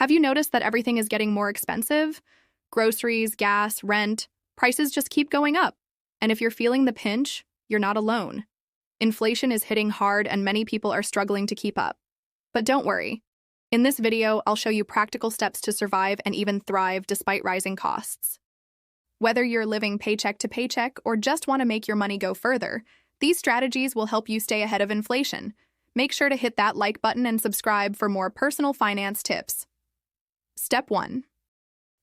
Have you noticed that everything is getting more expensive? Groceries, gas, rent, prices just keep going up. And if you're feeling the pinch, you're not alone. Inflation is hitting hard and many people are struggling to keep up. But don't worry. In this video, I'll show you practical steps to survive and even thrive despite rising costs. Whether you're living paycheck to paycheck or just want to make your money go further, these strategies will help you stay ahead of inflation. Make sure to hit that like button and subscribe for more personal finance tips. Step 1.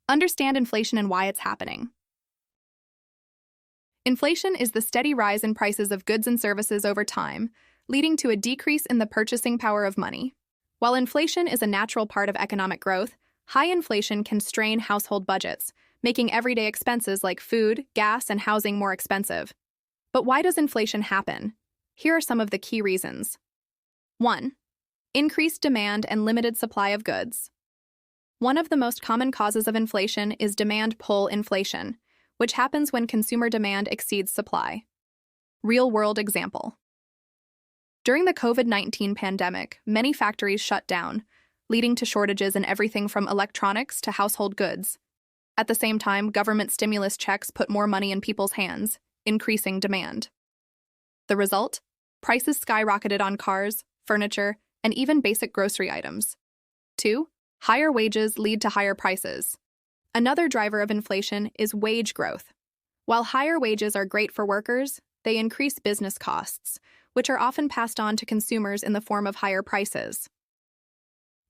Understand inflation and why it's happening. Inflation is the steady rise in prices of goods and services over time, leading to a decrease in the purchasing power of money. While inflation is a natural part of economic growth, high inflation can strain household budgets, making everyday expenses like food, gas, and housing more expensive. But why does inflation happen? Here are some of the key reasons. 1. Increased demand and limited supply of goods. One of the most common causes of inflation is demand pull inflation, which happens when consumer demand exceeds supply. Real-world example. During the COVID-19 pandemic, many factories shut down, leading to shortages in everything from electronics to household goods. At the same time, government stimulus checks put more money in people's hands, increasing demand. The result? Prices skyrocketed on cars, furniture, and even basic grocery items. 2. Higher wages lead to higher prices. Another driver of inflation is wage growth. While higher wages are great for workers, they increase business costs, which are often passed on to consumers in the form of higher prices.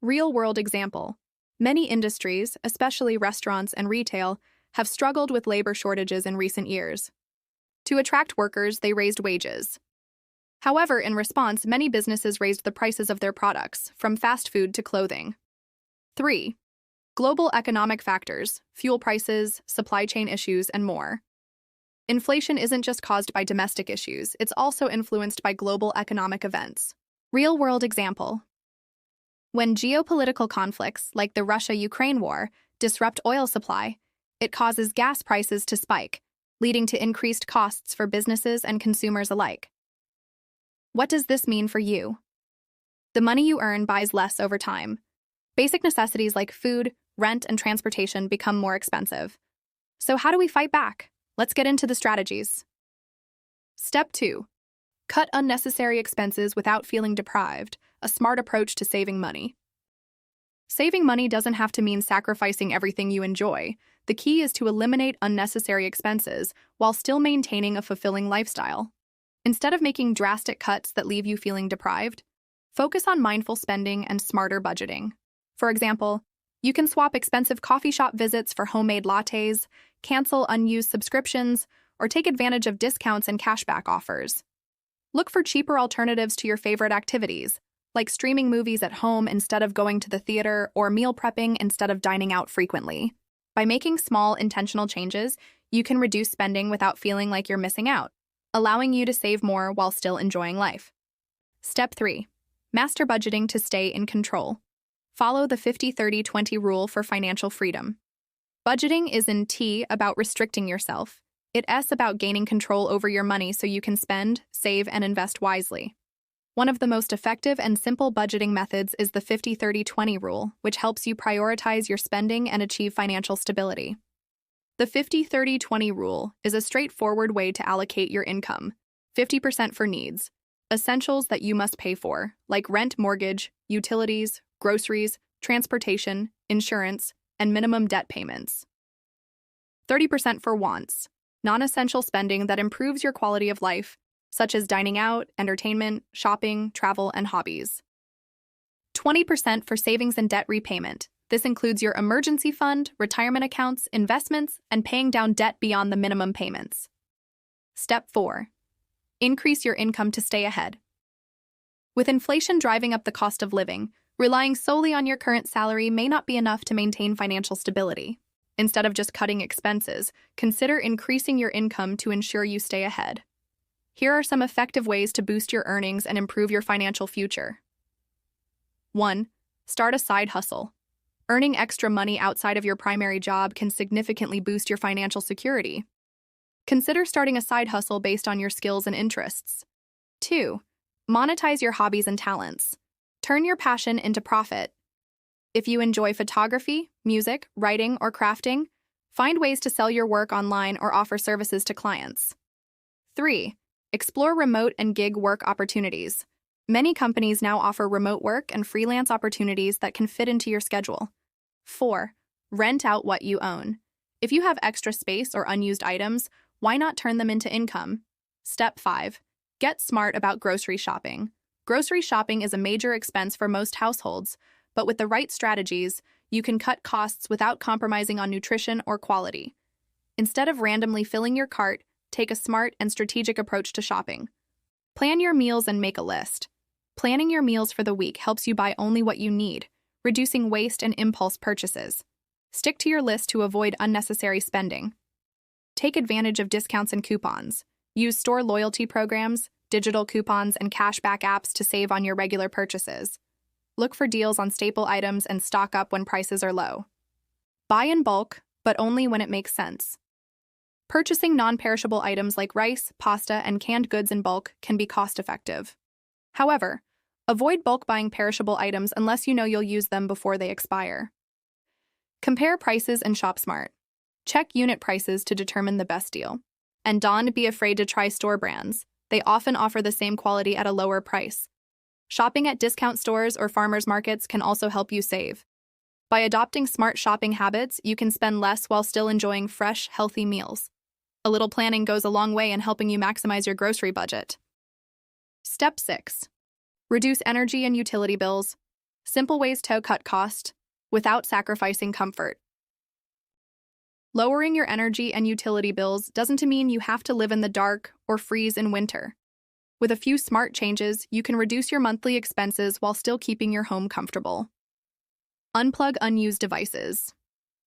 Real-world example. Many industries, especially restaurants and retail, have struggled with labor shortages in recent years. To attract workers, they raised wages. However, in response, many businesses raised the prices of their products, from fast food to clothing. 3. Global economic factors, fuel prices, supply chain issues, and more. Inflation isn't just caused by domestic issues, it's also influenced by global economic events. Real-world example. When geopolitical conflicts, like the Russia-Ukraine war, disrupt oil supply, it causes gas prices to spike, leading to increased costs for businesses and consumers alike. What does this mean for you? The money you earn buys less over time. Basic necessities like food, rent, and transportation become more expensive. So how do we fight back? Let's get into the strategies. Step 2. Cut unnecessary expenses without feeling deprived, a smart approach to saving money. Saving money doesn't have to mean sacrificing everything you enjoy. The key is to eliminate unnecessary expenses while still maintaining a fulfilling lifestyle. Instead of making drastic cuts that leave you feeling deprived, focus on mindful spending and smarter budgeting. For example, you can swap expensive coffee shop visits for homemade lattes, cancel unused subscriptions, or take advantage of discounts and cashback offers. Look for cheaper alternatives to your favorite activities, like streaming movies at home instead of going to the theater or meal prepping instead of dining out frequently. By making small, intentional changes, you can reduce spending without feeling like you're missing out, allowing you to save more while still enjoying life. Step 3. Master budgeting to stay in control. Follow the 50-30-20 rule for financial freedom. Budgeting is in T about restricting yourself. It S about gaining control over your money so you can spend, save, and invest wisely. One of the most effective and simple budgeting methods is the 50-30-20 rule, which helps you prioritize your spending and achieve financial stability. The 50-30-20 rule is a straightforward way to allocate your income. 50% for needs, essentials that you must pay for, like rent, mortgage, utilities, groceries, transportation, insurance, and minimum debt payments. 30% for wants, non-essential spending that improves your quality of life, such as dining out, entertainment, shopping, travel, and hobbies. 20% for savings and debt repayment. This includes your emergency fund, retirement accounts, investments, and paying down debt beyond the minimum payments. Step 4. Increase your income to stay ahead. With inflation driving up the cost of living, relying solely on your current salary may not be enough to maintain financial stability. Instead of just cutting expenses, consider increasing your income to ensure you stay ahead. Here are some effective ways to boost your earnings and improve your financial future. 1. Start a side hustle. Earning extra money outside of your primary job can significantly boost your financial security. Consider starting a side hustle based on your skills and interests. 2. Monetize your hobbies and talents. Turn your passion into profit. If you enjoy photography, music, writing, or crafting, find ways to sell your work online or offer services to clients. 3. Explore remote and gig work opportunities. Many companies now offer remote work and freelance opportunities that can fit into your schedule. 4. Rent out what you own. If you have extra space or unused items, why not turn them into income? Step 5. Get smart about grocery shopping. Grocery shopping is a major expense for most households, but with the right strategies, you can cut costs without compromising on nutrition or quality. Instead of randomly filling your cart, take a smart and strategic approach to shopping. Plan your meals and make a list. Planning your meals for the week helps you buy only what you need, reducing waste and impulse purchases. Stick to your list to avoid unnecessary spending. Take advantage of discounts and coupons. Use store loyalty programs, digital coupons, and cashback apps to save on your regular purchases. Look for deals on staple items and stock up when prices are low. Buy in bulk, but only when it makes sense. Purchasing non-perishable items like rice, pasta, and canned goods in bulk can be cost-effective. However, avoid bulk buying perishable items unless you know you'll use them before they expire. Compare prices and shop smart. Check unit prices to determine the best deal. And don't be afraid to try store brands. They often offer the same quality at a lower price. Shopping at discount stores or farmers markets can also help you save. By adopting smart shopping habits, you can spend less while still enjoying fresh, healthy meals. A little planning goes a long way in helping you maximize your grocery budget. Step 6. Reduce energy and utility bills. Simple ways to cut cost without sacrificing comfort. Lowering your energy and utility bills doesn't mean you have to live in the dark or freeze in winter. With a few smart changes, you can reduce your monthly expenses while still keeping your home comfortable. Unplug unused devices.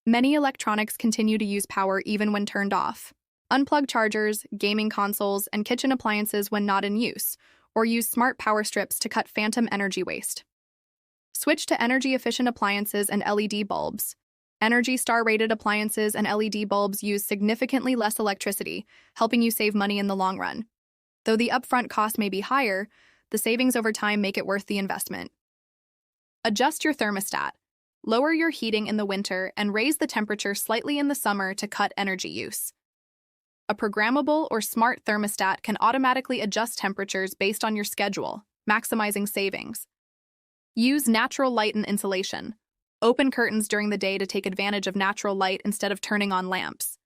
Many electronics continue to use power even when turned off. Unplug chargers, gaming consoles, and kitchen appliances when not in use, or use smart power strips to cut phantom energy waste. Switch to energy-efficient appliances and LED bulbs. Energy Star-rated appliances and LED bulbs use significantly less electricity, helping you save money in the long run. Though the upfront cost may be higher, the savings over time make it worth the investment. Adjust your thermostat. Lower your heating in the winter and raise the temperature slightly in the summer to cut energy use. A programmable or smart thermostat can automatically adjust temperatures based on your schedule, maximizing savings. Use natural light and insulation. Open curtains during the day to take advantage of natural light instead of turning on lamps.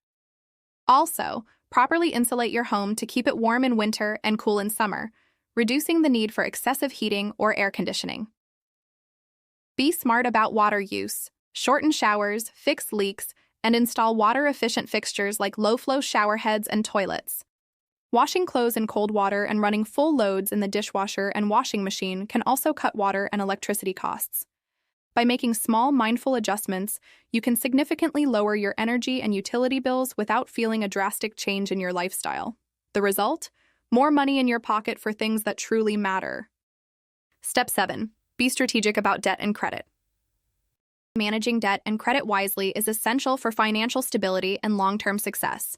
Also, properly insulate your home to keep it warm in winter and cool in summer, reducing the need for excessive heating or air conditioning. Be smart about water use. Shorten showers, fix leaks, and install water-efficient fixtures like low-flow shower heads and toilets. Washing clothes in cold water and running full loads in the dishwasher and washing machine can also cut water and electricity costs. By making small, mindful adjustments, you can significantly lower your energy and utility bills without feeling a drastic change in your lifestyle. The result? More money in your pocket for things that truly matter. Step 7. Be strategic about debt and credit. Managing debt and credit wisely is essential for financial stability and long-term success.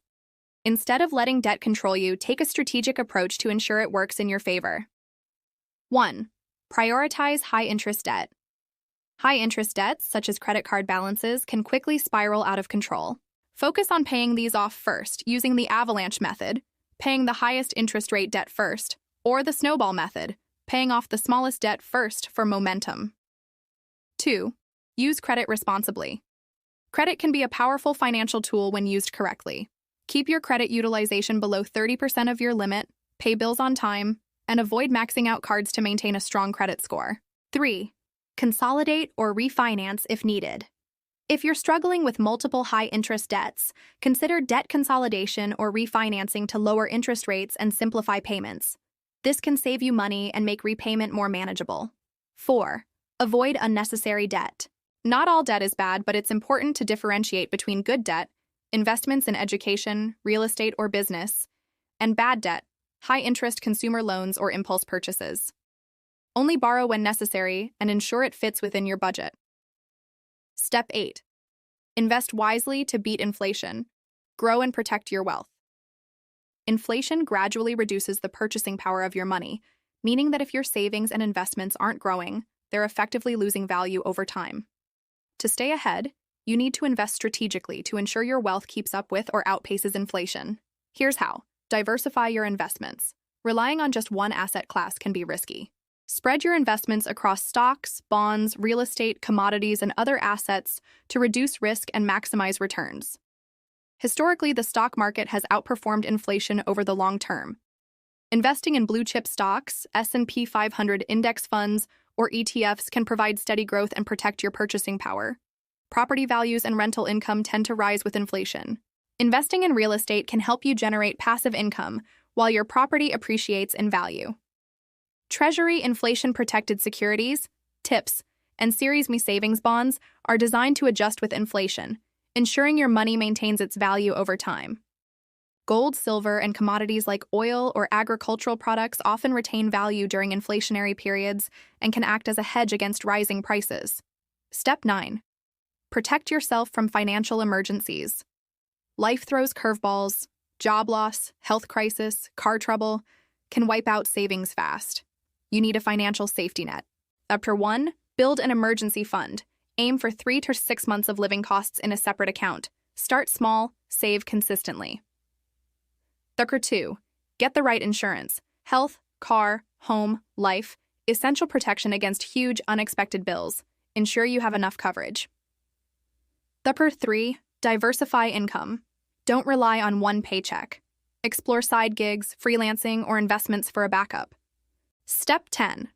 Instead of letting debt control you, take a strategic approach to ensure it works in your favor. 1. Prioritize high-interest debt. High-interest debts, such as credit card balances, can quickly spiral out of control. Focus on paying these off first using the avalanche method, paying the highest interest rate debt first, or the snowball method, paying off the smallest debt first for momentum. 2. Use credit responsibly. Credit can be a powerful financial tool when used correctly. Keep your credit utilization below 30% of your limit, pay bills on time, and avoid maxing out cards to maintain a strong credit score. 3. Consolidate or refinance if needed. If you're struggling with multiple high-interest debts, consider debt consolidation or refinancing to lower interest rates and simplify payments. This can save you money and make repayment more manageable. 4. Avoid unnecessary debt. Not all debt is bad, but it's important to differentiate between good debt, investments in education, real estate, or business, and bad debt, high-interest consumer loans or impulse purchases. Only borrow when necessary and ensure it fits within your budget. Step 8. Invest wisely to beat inflation. Grow and protect your wealth. Inflation gradually reduces the purchasing power of your money, meaning that if your savings and investments aren't growing, they're effectively losing value over time. To stay ahead, you need to invest strategically to ensure your wealth keeps up with or outpaces inflation. Here's how. Diversify your investments. Relying on just one asset class can be risky. Spread your investments across stocks, bonds, real estate, commodities, and other assets to reduce risk and maximize returns. Historically, the stock market has outperformed inflation over the long term. Investing in blue-chip stocks, S&P 500 index funds, or ETFs can provide steady growth and protect your purchasing power. Property values and rental income tend to rise with inflation. Investing in real estate can help you generate passive income while your property appreciates in value. Treasury inflation-protected securities, TIPS, and Series Me savings bonds are designed to adjust with inflation, ensuring your money maintains its value over time. Gold, silver, and commodities like oil or agricultural products often retain value during inflationary periods and can act as a hedge against rising prices. Step 9. Protect yourself from financial emergencies. Life throws curveballs. Job loss, health crisis, car trouble can wipe out savings fast. You need a financial safety net. After 1, build an emergency fund. Aim for 3 to 6 months of living costs in a separate account. Start small, save consistently. 2. Get the right insurance. Health, car, home, life, essential protection against huge, unexpected bills. Ensure you have enough coverage. 3. Diversify income. Don't rely on one paycheck. Explore side gigs, freelancing, or investments for a backup. Step 10.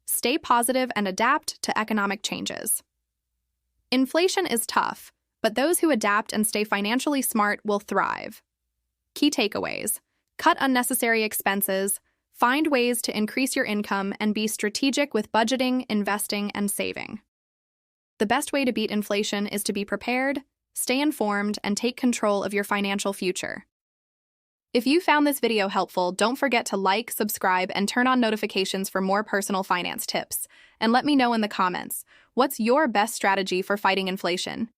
Stay positive and adapt to economic changes. Inflation is tough, but those who adapt and stay financially smart will thrive. Key takeaways. Cut unnecessary expenses, find ways to increase your income, and be strategic with budgeting, investing, and saving. The best way to beat inflation is to be prepared, stay informed, and take control of your financial future. If you found this video helpful, don't forget to like, subscribe, and turn on notifications for more personal finance tips. And let me know in the comments, what's your best strategy for fighting inflation?